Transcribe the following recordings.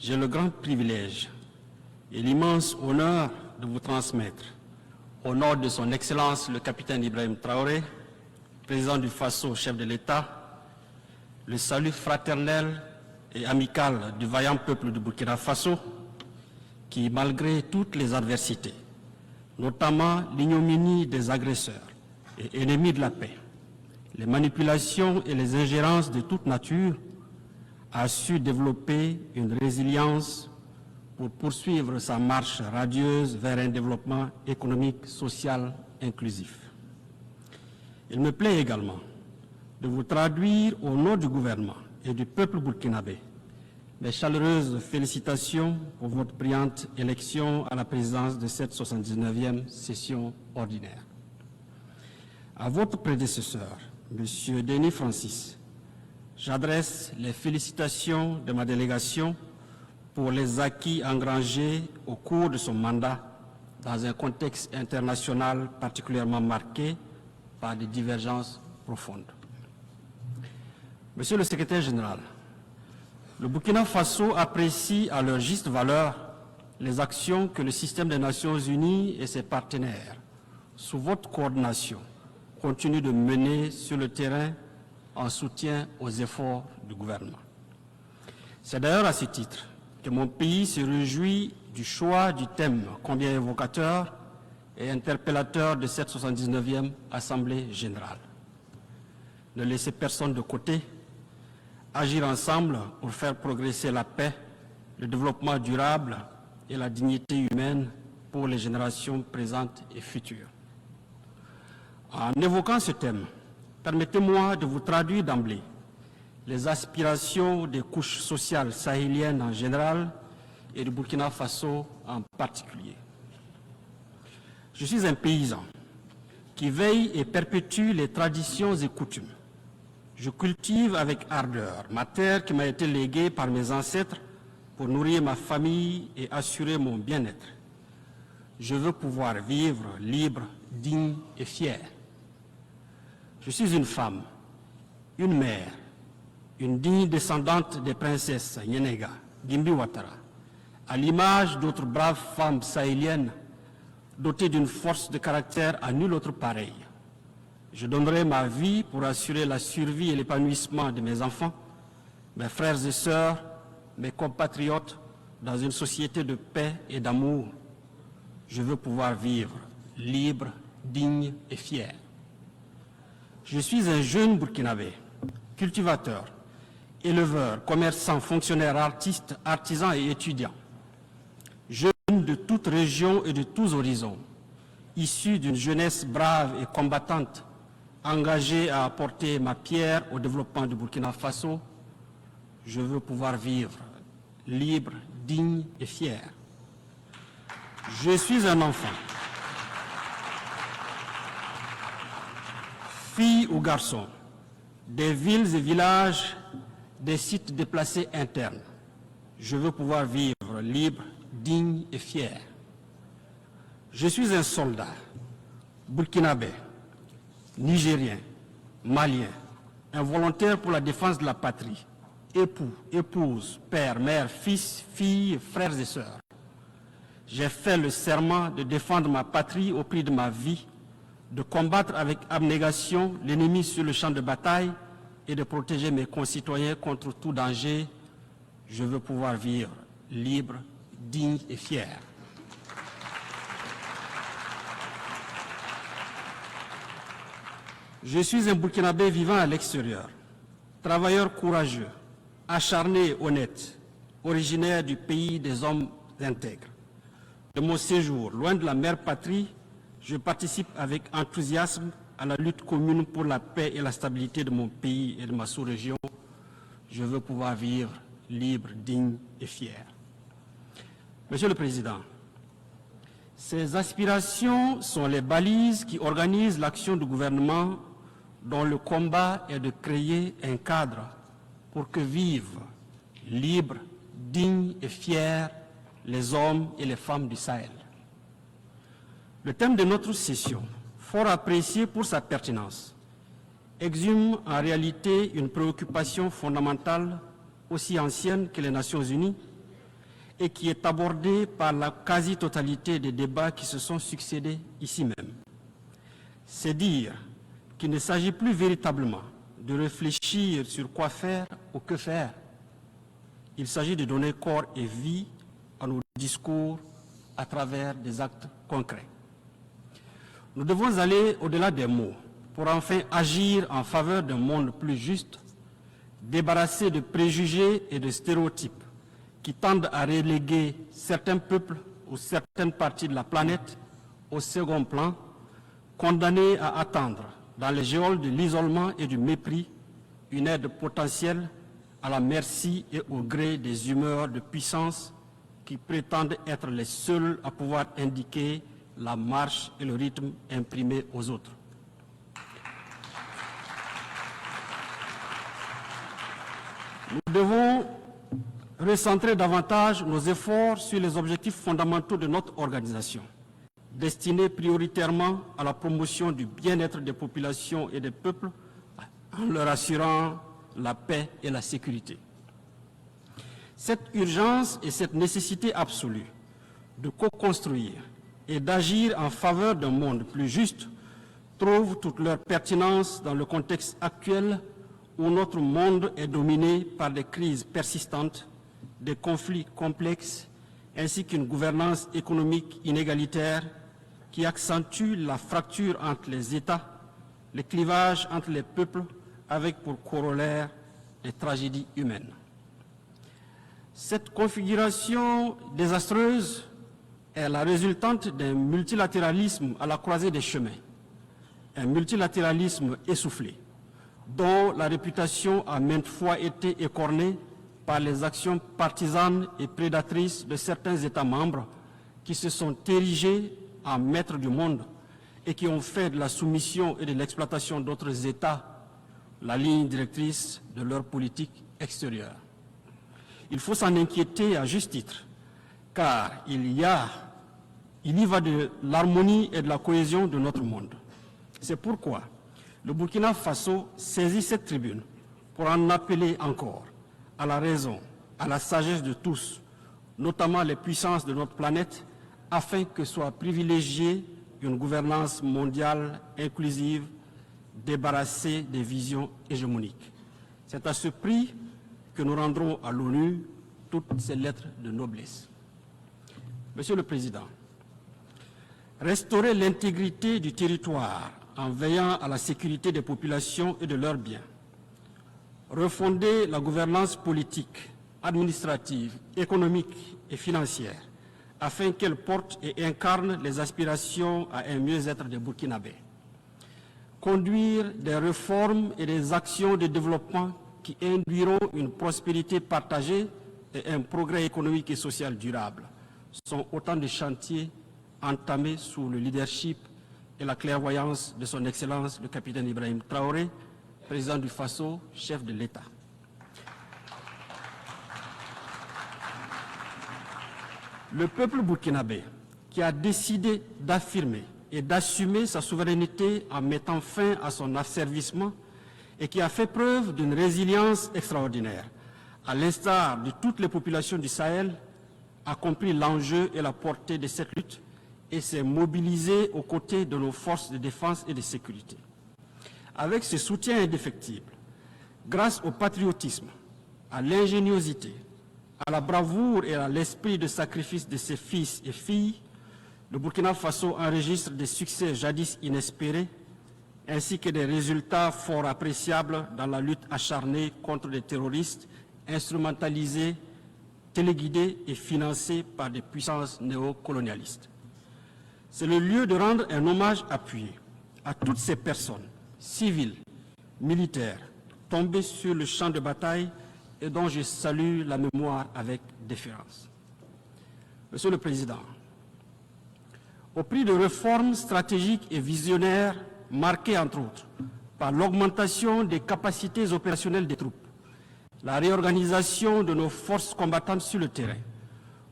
j'ai le grand privilège et l'immense honneur de vous transmettre, au nom de son Excellence le capitaine Ibrahim Traoré, président du Faso, chef de l'État, le salut fraternel et amical du vaillant peuple du Burkina Faso, qui, malgré toutes les adversités, notamment l'ignominie des agresseurs et ennemis de la paix, les manipulations et les ingérences de toute nature, a su développer une résilience pour poursuivre sa marche radieuse vers un développement économique, social, inclusif. Il me plaît également de vous traduire au nom du gouvernement et du peuple burkinabé mes chaleureuses félicitations pour votre brillante élection à la présidence de cette 79e session ordinaire. À votre prédécesseur, M. Denis Francis, j'adresse les félicitations de ma délégation pour les acquis engrangés au cours de son mandat dans un contexte international particulièrement marqué par des divergences profondes. Monsieur le secrétaire général, le Burkina Faso apprécie à leur juste valeur les actions que le système des Nations Unies et ses partenaires, sous votre coordination, continuent de mener sur le terrain en soutien aux efforts du gouvernement. C'est d'ailleurs à ce titre que mon pays se réjouit du choix du thème combien évocateur et interpellateur de cette 79e Assemblée générale. Ne laissez personne de côté, agir ensemble pour faire progresser la paix, le développement durable et la dignité humaine pour les générations présentes et futures. En évoquant ce thème, permettez-moi de vous traduire d'emblée les aspirations des couches sociales sahéliennes en général et du Burkina Faso en particulier. Je suis un paysan qui veille et perpétue les traditions et coutumes. Je cultive avec ardeur ma terre qui m'a été léguée par mes ancêtres pour nourrir ma famille et assurer mon bien-être. Je veux pouvoir vivre libre, digne et fier. Je suis une femme, une mère, une digne descendante des princesses Nyenega, Gimbi Ouattara, à l'image d'autres braves femmes sahéliennes dotées d'une force de caractère à nulle autre pareille. Je donnerai ma vie pour assurer la survie et l'épanouissement de mes enfants, mes frères et sœurs, mes compatriotes, dans une société de paix et d'amour. Je veux pouvoir vivre libre, digne et fier. Je suis un jeune Burkinabé, cultivateur, éleveur, commerçant, fonctionnaire, artiste, artisan et étudiant. Jeune de toute région et de tous horizons, issu d'une jeunesse brave et combattante, engagé à apporter ma pierre au développement du Burkina Faso, je veux pouvoir vivre libre, digne et fier. Je suis un enfant, fille ou garçon, des villes et villages, des sites déplacés internes. Je veux pouvoir vivre libre, digne et fier. Je suis un soldat, burkinabé, nigérien, malien, un volontaire pour la défense de la patrie, époux, épouse, père, mère, fils, fille, frères et sœurs. J'ai fait le serment de défendre ma patrie au prix de ma vie, de combattre avec abnégation l'ennemi sur le champ de bataille et de protéger mes concitoyens contre tout danger. Je veux pouvoir vivre libre, digne et fier. Je suis un Burkinabé vivant à l'extérieur, travailleur courageux, acharné et honnête, originaire du pays des hommes intègres. De mon séjour, loin de la mère patrie, je participe avec enthousiasme à la lutte commune pour la paix et la stabilité de mon pays et de ma sous-région. Je veux pouvoir vivre libre, digne et fier. Monsieur le Président, ces aspirations sont les balises qui organisent l'action du gouvernement dont le combat est de créer un cadre pour que vivent libres, dignes et fiers les hommes et les femmes du Sahel. Le thème de notre session, fort apprécié pour sa pertinence, exhume en réalité une préoccupation fondamentale aussi ancienne que les Nations Unies, et qui est abordé par la quasi-totalité des débats qui se sont succédés ici même. C'est dire qu'il ne s'agit plus véritablement de réfléchir sur quoi faire ou que faire. Il s'agit de donner corps et vie à nos discours à travers des actes concrets. Nous devons aller au-delà des mots pour enfin agir en faveur d'un monde plus juste, débarrassé de préjugés et de stéréotypes qui tendent à reléguer certains peuples ou certaines parties de la planète au second plan, condamnés à attendre dans les geôles de l'isolement et du mépris une aide potentielle à la merci et au gré des humeurs de puissance qui prétendent être les seuls à pouvoir indiquer la marche et le rythme imprimés aux autres. Nous devons recentrer davantage nos efforts sur les objectifs fondamentaux de notre organisation, destinés prioritairement à la promotion du bien-être des populations et des peuples en leur assurant la paix et la sécurité. Cette urgence et cette nécessité absolue de co-construire et d'agir en faveur d'un monde plus juste trouvent toute leur pertinence dans le contexte actuel où notre monde est dominé par des crises persistantes, des conflits complexes, ainsi qu'une gouvernance économique inégalitaire qui accentue la fracture entre les États, les clivages entre les peuples, avec pour corollaire des tragédies humaines. Cette configuration désastreuse est la résultante d'un multilatéralisme à la croisée des chemins, un multilatéralisme essoufflé, dont la réputation a maintes fois été écornée par les actions partisanes et prédatrices de certains États membres qui se sont érigés en maîtres du monde et qui ont fait de la soumission et de l'exploitation d'autres États la ligne directrice de leur politique extérieure. Il faut s'en inquiéter à juste titre, car il y va de l'harmonie et de la cohésion de notre monde. C'est pourquoi le Burkina Faso saisit cette tribune pour en appeler encore à la raison, à la sagesse de tous, notamment les puissances de notre planète, afin que soit privilégiée une gouvernance mondiale inclusive, débarrassée des visions hégémoniques. C'est à ce prix que nous rendrons à l'ONU toutes ces lettres de noblesse. Monsieur le Président, restaurer l'intégrité du territoire en veillant à la sécurité des populations et de leurs biens, refonder la gouvernance politique, administrative, économique et financière afin qu'elle porte et incarne les aspirations à un mieux-être des Burkinabés, conduire des réformes et des actions de développement qui induiront une prospérité partagée et un progrès économique et social durable sont autant de chantiers entamés sous le leadership et la clairvoyance de son Excellence le capitaine Ibrahim Traoré, président du Faso, chef de l'État. Le peuple burkinabé, qui a décidé d'affirmer et d'assumer sa souveraineté en mettant fin à son asservissement et qui a fait preuve d'une résilience extraordinaire, à l'instar de toutes les populations du Sahel, a compris l'enjeu et la portée de cette lutte et s'est mobilisé aux côtés de nos forces de défense et de sécurité. Avec ce soutien indéfectible, grâce au patriotisme, à l'ingéniosité, à la bravoure et à l'esprit de sacrifice de ses fils et filles, le Burkina Faso enregistre des succès jadis inespérés, ainsi que des résultats fort appréciables dans la lutte acharnée contre les terroristes instrumentalisés, téléguidés et financés par des puissances néocolonialistes. C'est le lieu de rendre un hommage appuyé à toutes ces personnes, civiles, militaires, tombées sur le champ de bataille et dont je salue la mémoire avec déférence. Monsieur le Président, au prix de réformes stratégiques et visionnaires marquées entre autres par l'augmentation des capacités opérationnelles des troupes, la réorganisation de nos forces combattantes sur le terrain,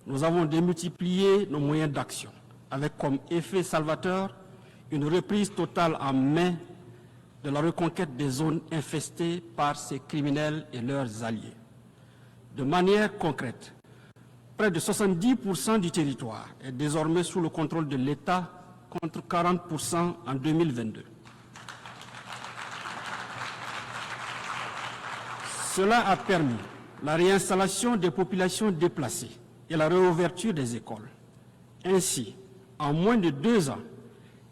nous avons démultiplié nos moyens d'action, avec comme effet salvateur une reprise totale en main de la reconquête des zones infestées par ces criminels et leurs alliés. De manière concrète, Près de 70% du territoire est désormais sous le contrôle de l'État contre 40% en 2022. Cela a permis la réinstallation des populations déplacées et la réouverture des écoles. Ainsi, en moins de 2 ans,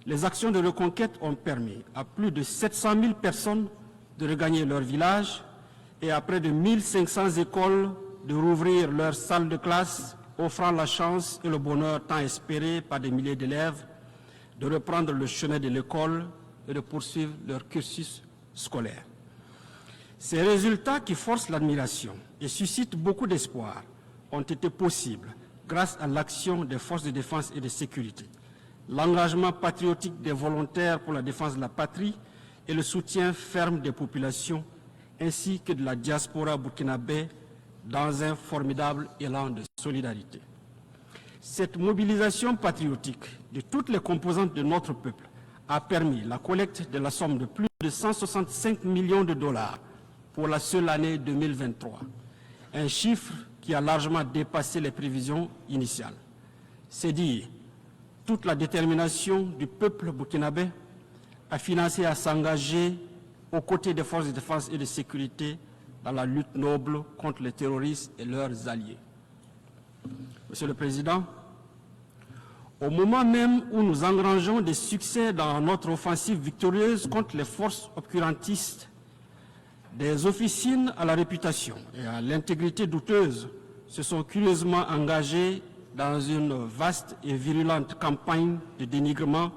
les actions de reconquête ont permis à plus de 700 000 personnes de regagner leur village et à près de 1500 écoles de rouvrir leurs salles de classe, offrant la chance et le bonheur tant espéré par des milliers d'élèves de reprendre le chemin de l'école et de poursuivre leur cursus scolaire. Ces résultats qui forcent l'admiration et suscitent beaucoup d'espoir ont été possibles grâce à l'action des forces de défense et de sécurité, l'engagement patriotique des volontaires pour la défense de la patrie et le soutien ferme des populations ainsi que de la diaspora burkinabé dans un formidable élan de solidarité. Cette mobilisation patriotique de toutes les composantes de notre peuple a permis la collecte de la somme de plus de 165 millions de dollars pour la seule année 2023, un chiffre qui a largement dépassé les prévisions initiales. C'est dire toute la détermination du peuple burkinabé à financer et à s'engager aux côtés des forces de défense et de sécurité dans la lutte noble contre les terroristes et leurs alliés. Monsieur le Président, au moment même où nous engrangeons des succès dans notre offensive victorieuse contre les forces obscurantistes, des officines à la réputation et à l'intégrité douteuse se sont curieusement engagées dans une vaste et virulente campagne de dénigrement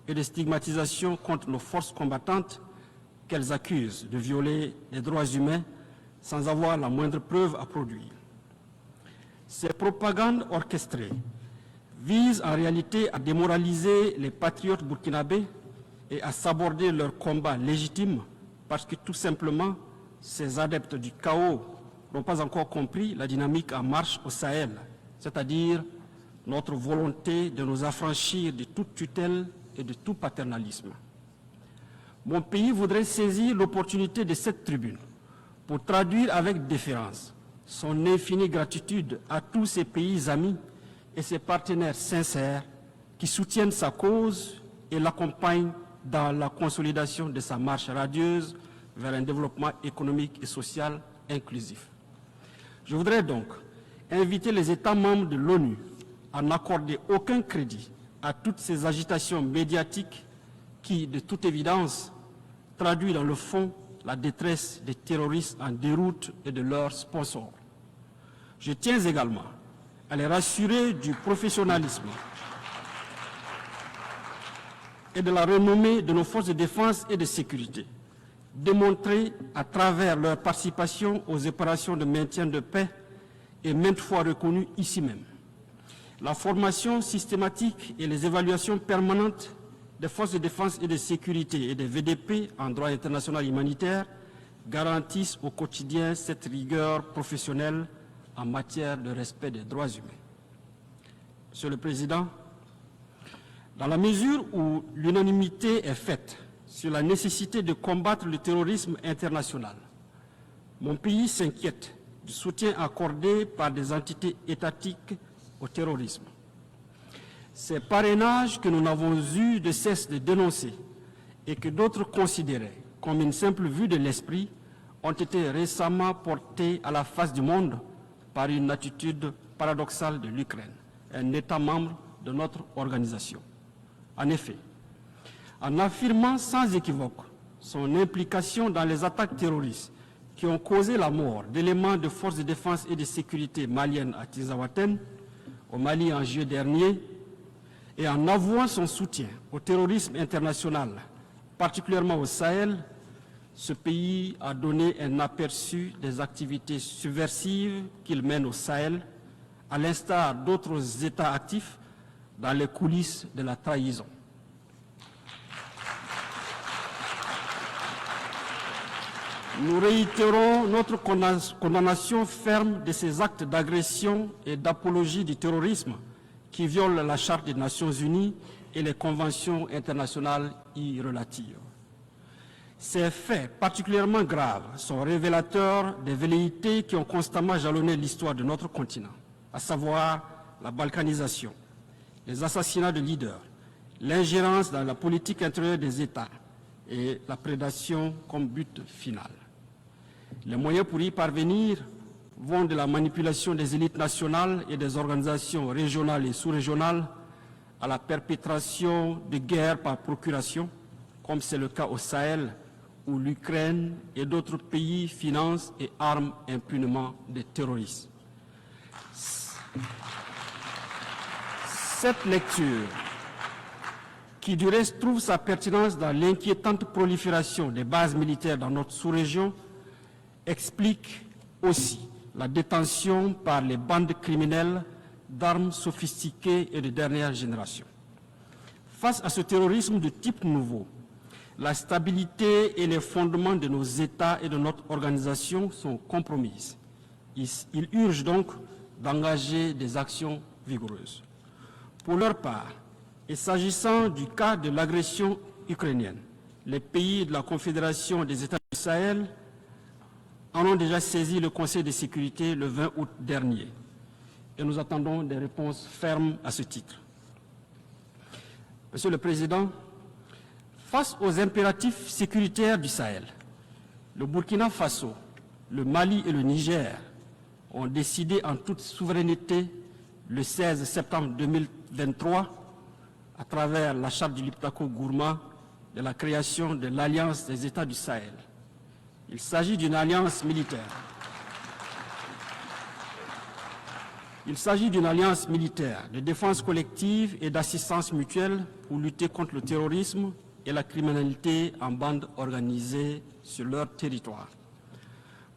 et de stigmatisation contre nos forces combattantes qu'elles accusent de violer les droits humains sans avoir la moindre preuve à produire. Ces propagandes orchestrées visent en réalité à démoraliser les patriotes burkinabés et à saborder leur combat légitime parce que tout simplement, ces adeptes du chaos n'ont pas encore compris la dynamique en marche au Sahel, c'est-à-dire notre volonté de nous affranchir de toute tutelle et de tout paternalisme. Mon pays voudrait saisir l'opportunité de cette tribune pour traduire avec déférence son infinie gratitude à tous ses pays amis et ses partenaires sincères qui soutiennent sa cause et l'accompagnent dans la consolidation de sa marche radieuse vers un développement économique et social inclusif. Je voudrais donc inviter les États membres de l'ONU à n'accorder aucun crédit à toutes ces agitations médiatiques qui, de toute évidence, traduisent dans le fond la détresse des terroristes en déroute et de leurs sponsors. Je tiens également à les rassurer du professionnalisme et de la renommée de nos forces de défense et de sécurité, démontrées à travers leur participation aux opérations de maintien de paix et maintes fois reconnues ici même. La formation systématique et les évaluations permanentes des forces de défense et de sécurité et des VDP en droit international humanitaire garantissent au quotidien cette rigueur professionnelle en matière de respect des droits humains. Monsieur le Président, dans la mesure où l'unanimité est faite sur la nécessité de combattre le terrorisme international, mon pays s'inquiète du soutien accordé par des entités étatiques au terrorisme. Ces parrainages que nous n'avons eu de cesse de dénoncer et que d'autres considéraient comme une simple vue de l'esprit ont été récemment portés à la face du monde par une attitude paradoxale de l'Ukraine, un État membre de notre organisation. En effet, en affirmant sans équivoque son implication dans les attaques terroristes qui ont causé la mort d'éléments de forces de défense et de sécurité maliennes à Tizawaten, au Mali en juillet dernier, et en avouant son soutien au terrorisme international, particulièrement au Sahel, ce pays a donné un aperçu des activités subversives qu'il mène au Sahel, à l'instar d'autres États actifs dans les coulisses de la trahison. Nous réitérons notre condamnation ferme de ces actes d'agression et d'apologie du terrorisme qui violent la Charte des Nations Unies et les conventions internationales y relatives. Ces faits particulièrement graves sont révélateurs des velléités qui ont constamment jalonné l'histoire de notre continent. à savoir la balkanisation, les assassinats de leaders, l'ingérence dans la politique intérieure des États et la prédation comme but final. Les moyens pour y parvenir vont de la manipulation des élites nationales et des organisations régionales et sous-régionales à la perpétration de guerres par procuration, comme c'est le cas au Sahel, où l'Ukraine et d'autres pays financent et arment impunément des terroristes. Cette lecture, qui du reste trouve sa pertinence dans l'inquiétante prolifération des bases militaires dans notre sous-région, explique aussi la détention par les bandes criminelles d'armes sophistiquées et de dernière génération. Face à ce terrorisme de type nouveau, la stabilité et les fondements de nos États et de notre organisation sont compromises. Il urge donc d'engager des actions vigoureuses. Pour leur part, et s'agissant du cas de l'agression ukrainienne, les pays de la Confédération des États du Sahel en ont déjà saisi le Conseil de sécurité le 20 août dernier. Et nous attendons des réponses fermes à ce titre. Monsieur le Président, face aux impératifs sécuritaires du Sahel, le Burkina Faso, le Mali et le Niger ont décidé en toute souveraineté le 16 septembre 2023, à travers la charte du Liptako Gourma, de la création de l'Alliance des États du Sahel. Il s'agit d'une alliance militaire. Il s'agit d'une alliance militaire de défense collective et d'assistance mutuelle pour lutter contre le terrorisme et la criminalité en bande organisée sur leur territoire.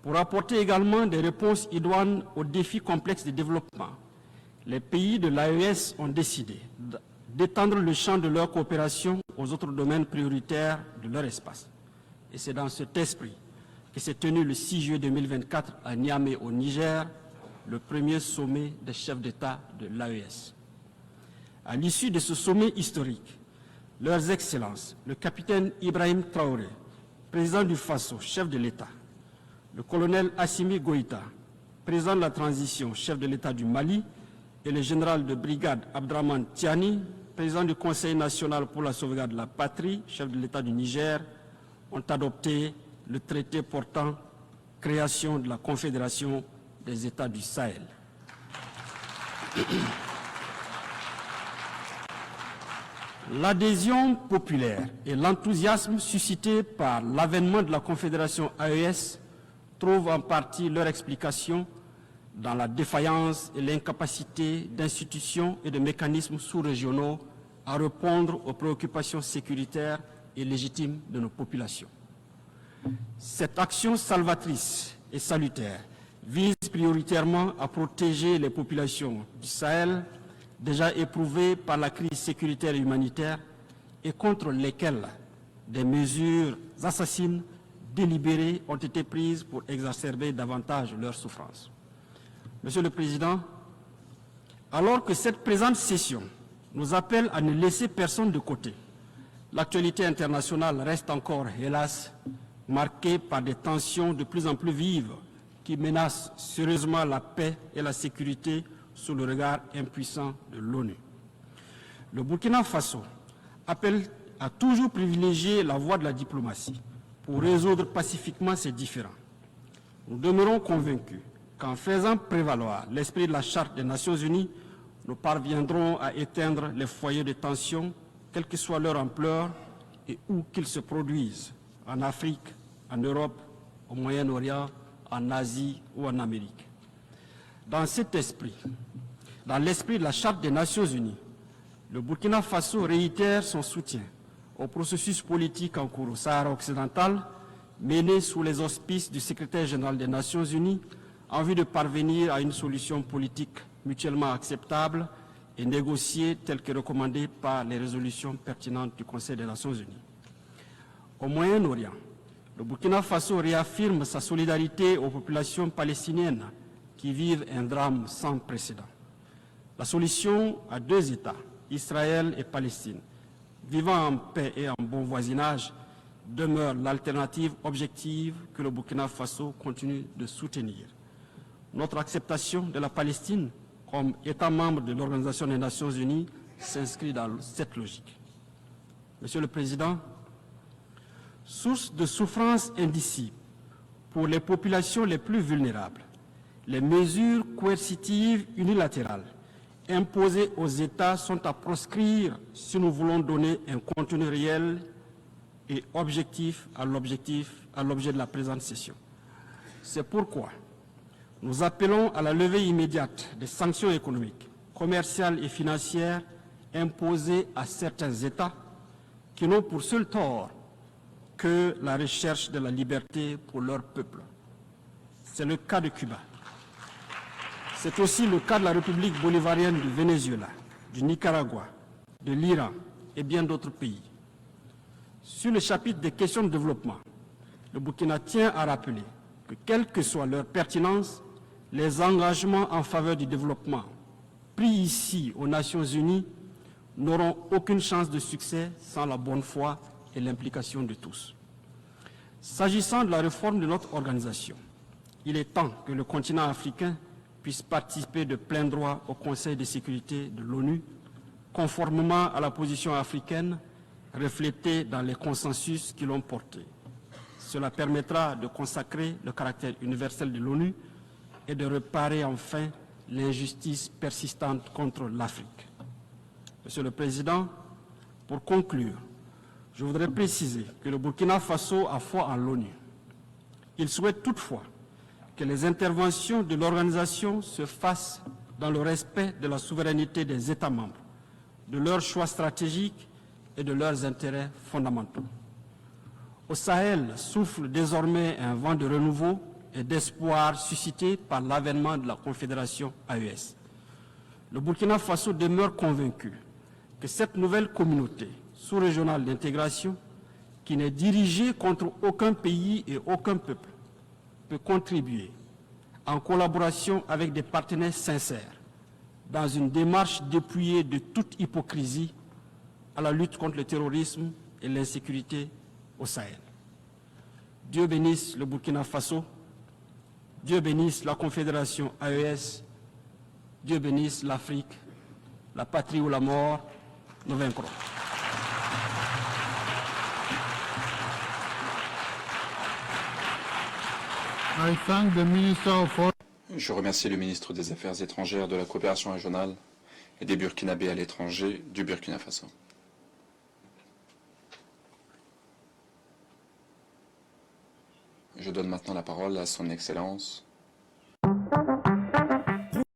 Pour apporter également des réponses idoines aux défis complexes de développement, les pays de l'AES ont décidé d'étendre le champ de leur coopération aux autres domaines prioritaires de leur espace. Et c'est dans cet esprit que s'est tenu le 6 juillet 2024 à Niamey au Niger, le premier sommet des chefs d'État de l'AES. À l'issue de ce sommet historique, leurs excellences, le capitaine Ibrahim Traoré, président du Faso, chef de l'État, le colonel Assimi Goïta, président de la transition, chef de l'État du Mali, et le général de brigade Abdraman Tiani, président du Conseil national pour la sauvegarde de la patrie, chef de l'État du Niger, ont adopté le traité portant création de la Confédération des États du Sahel. L'adhésion populaire et l'enthousiasme suscités par l'avènement de la Confédération AES trouvent en partie leur explication dans la défaillance et l'incapacité d'institutions et de mécanismes sous-régionaux à répondre aux préoccupations sécuritaires et légitimes de nos populations. Cette action salvatrice et salutaire vise prioritairement à protéger les populations du Sahel déjà éprouvées par la crise sécuritaire et humanitaire et contre lesquelles des mesures assassines délibérées ont été prises pour exacerber davantage leurs souffrances. Monsieur le Président, alors que cette présente session nous appelle à ne laisser personne de côté, l'actualité internationale reste encore, hélas, marquée par des tensions de plus en plus vives qui menacent sérieusement la paix et la sécurité sous le regard impuissant de l'ONU. Le Burkina Faso appelle à toujours privilégier la voie de la diplomatie pour résoudre pacifiquement ces différends. Nous demeurons convaincus qu'en faisant prévaloir l'esprit de la Charte des Nations Unies, nous parviendrons à éteindre les foyers de tension, quelle que soit leur ampleur et où qu'ils se produisent, en Afrique, en Europe, au Moyen-Orient, en Asie ou en Amérique. Dans cet esprit, dans l'esprit de la Charte des Nations Unies, le Burkina Faso réitère son soutien au processus politique en cours au Sahara occidental, mené sous les auspices du secrétaire général des Nations Unies, en vue de parvenir à une solution politique mutuellement acceptable et négociée telle que recommandée par les résolutions pertinentes du Conseil des Nations Unies. Au Moyen-Orient, le Burkina Faso réaffirme sa solidarité aux populations palestiniennes qui vivent un drame sans précédent. La solution à deux États, Israël et Palestine, vivant en paix et en bon voisinage, demeure l'alternative objective que le Burkina Faso continue de soutenir. Notre acceptation de la Palestine comme État membre de l'Organisation des Nations Unies, s'inscrit dans cette logique. Monsieur le Président, source de souffrance indicible pour les populations les plus vulnérables, les mesures coercitives unilatérales imposées aux États sont à proscrire si nous voulons donner un contenu réel et objectif à l'objet de la présente session. C'est pourquoi nous appelons à la levée immédiate des sanctions économiques, commerciales et financières imposées à certains États qui n'ont pour seul tort que la recherche de la liberté pour leur peuple. C'est le cas de Cuba. C'est aussi le cas de la République bolivarienne du Venezuela, du Nicaragua, de l'Iran et bien d'autres pays. Sur le chapitre des questions de développement, le Burkina tient à rappeler que, quelle que soit leur pertinence, les engagements en faveur du développement pris ici aux Nations Unies n'auront aucune chance de succès sans la bonne foi et l'implication de tous. S'agissant de la réforme de notre organisation, il est temps que le continent africain puisse participer de plein droit au Conseil de sécurité de l'ONU, conformément à la position africaine reflétée dans les consensus qui l'ont porté. Cela permettra de consacrer le caractère universel de l'ONU et de réparer enfin l'injustice persistante contre l'Afrique. Monsieur le Président, pour conclure, je voudrais préciser que le Burkina Faso a foi en l'ONU. Il souhaite toutefois que les interventions de l'organisation se fassent dans le respect de la souveraineté des États membres, de leurs choix stratégiques et de leurs intérêts fondamentaux. Au Sahel souffle désormais un vent de renouveau et d'espoir suscité par l'avènement de la Confédération AES. Le Burkina Faso demeure convaincu que cette nouvelle communauté sous-régionale d'intégration, qui n'est dirigée contre aucun pays et aucun peuple, peut contribuer, en collaboration avec des partenaires sincères, dans une démarche dépouillée de toute hypocrisie, à la lutte contre le terrorisme et l'insécurité au Sahel. Dieu bénisse le Burkina Faso, Dieu bénisse la Confédération AES, Dieu bénisse l'Afrique, la patrie ou la mort, nous vaincrons. I thank the Minister of Foreign. Je remercie le ministre des Affaires étrangères, de la coopération régionale et des Burkinabés à l'étranger du Burkina Faso. Je donne maintenant la parole à son Excellence,